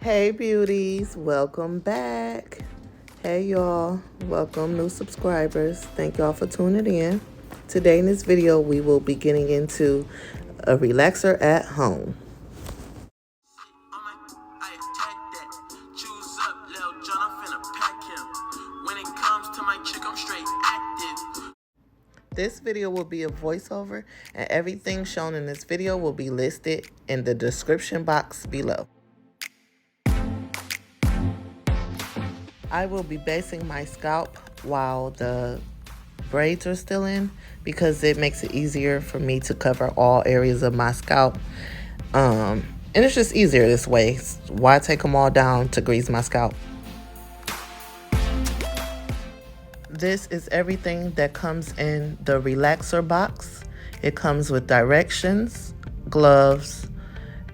Hey beauties, welcome back. Hey y'all, welcome new subscribers. Thank y'all for tuning in. Today in this video, we will be getting into a relaxer at home. This video will be a voiceover, and everything shown in this video will be listed in the description box below. I will be basing my scalp while the braids are still in because it makes it easier for me to cover all areas of my scalp. And it's just easier this way. Why take them all down to grease my scalp? This is everything that comes in the relaxer box. It comes with directions, gloves,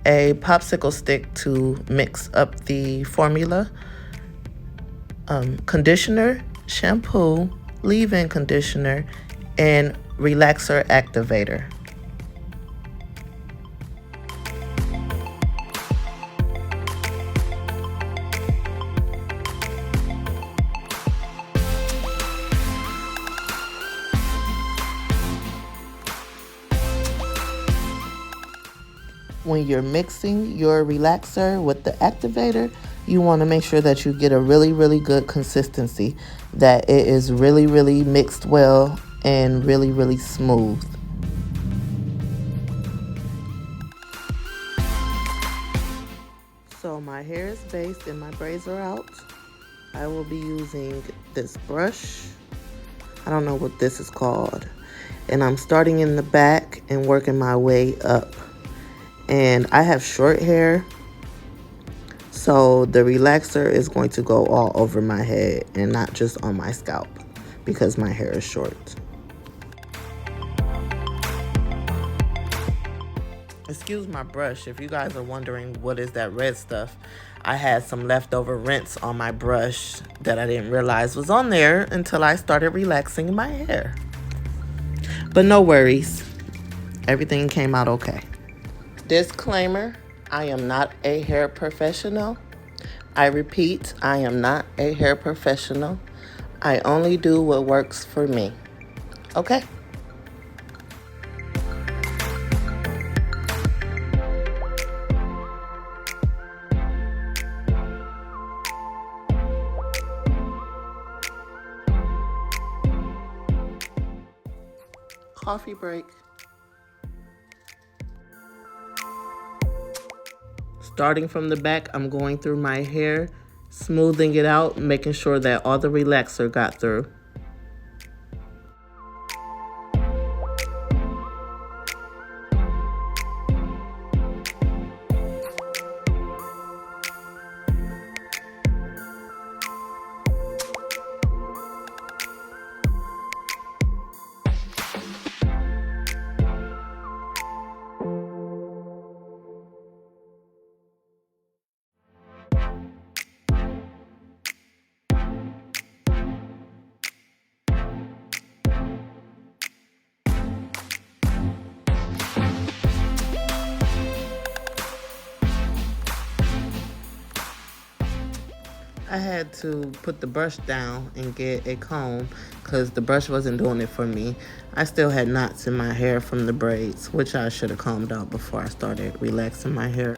a popsicle stick to mix up the formula, conditioner, shampoo, leave-in conditioner, and relaxer activator. When you're mixing your relaxer with the activator, you want to make sure that you get a really good consistency, that it is really mixed well and really smooth. So my hair is based and my braids are out. I will be using this brush. I don't know what this is called. And I'm starting in the back and working my way up. And I have short hair, so the relaxer is going to go all over my head and not just on my scalp because my hair is short. Excuse my brush. If you guys are wondering what is that red stuff, I had some leftover rinse on my brush that I didn't realize was on there until I started relaxing my hair. But no worries, everything came out okay. Disclaimer, I am not a hair professional. I repeat, I am not a hair professional. I only do what works for me. Okay? Coffee break. Starting from the back, I'm going through my hair, smoothing it out, making sure that all the relaxer got through. I had to put the brush down and get a comb because the brush wasn't doing it for me. I still had knots in my hair from the braids, which I should have combed out before I started relaxing my hair.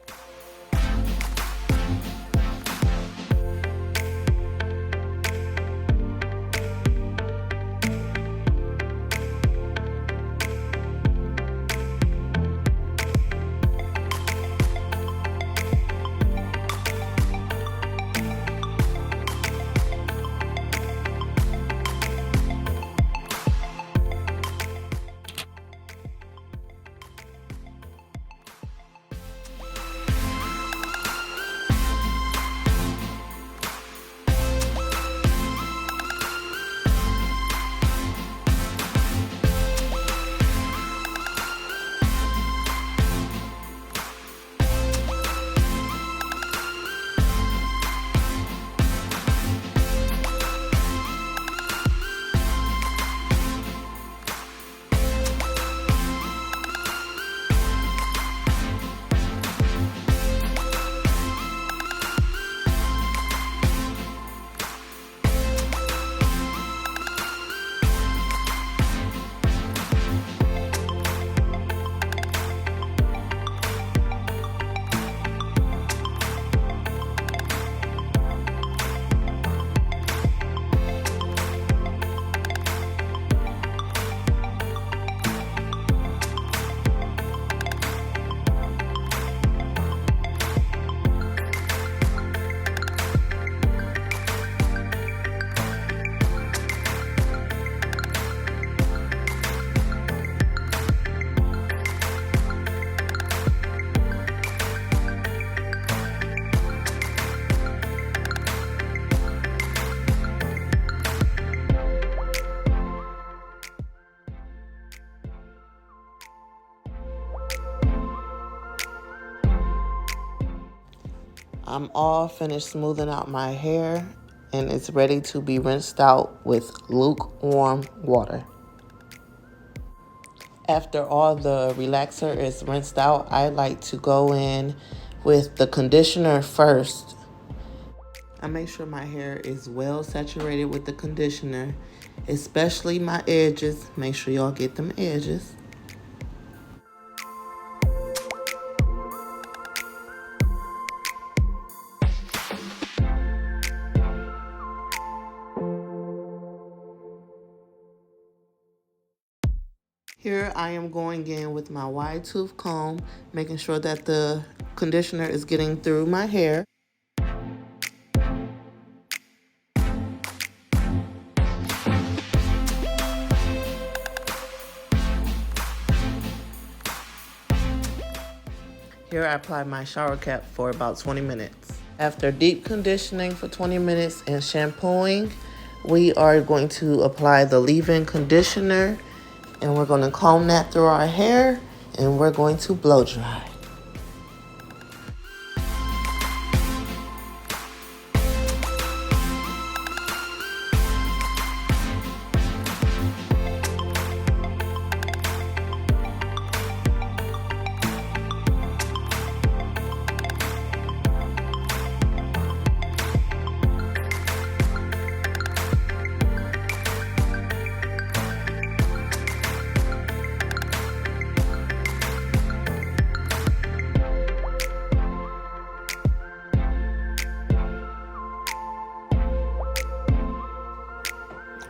I'm all finished smoothing out my hair, and it's ready to be rinsed out with lukewarm water. After all the relaxer is rinsed out, I like to go in with the conditioner first. I make sure my hair is well saturated with the conditioner, especially my edges. Make sure y'all get them edges. Here I am going in with my wide tooth comb, making sure that the conditioner is getting through my hair. Here I apply my shower cap for about 20 minutes. After deep conditioning for 20 minutes and shampooing, we are going to apply the leave-in conditioner, and we're going to comb that through our hair, and we're going to blow dry.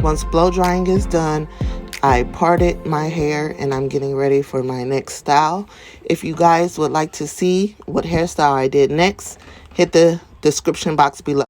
Once blow drying is done, I parted my hair and I'm getting ready for my next style. If you guys would like to see what hairstyle I did next, hit the description box below.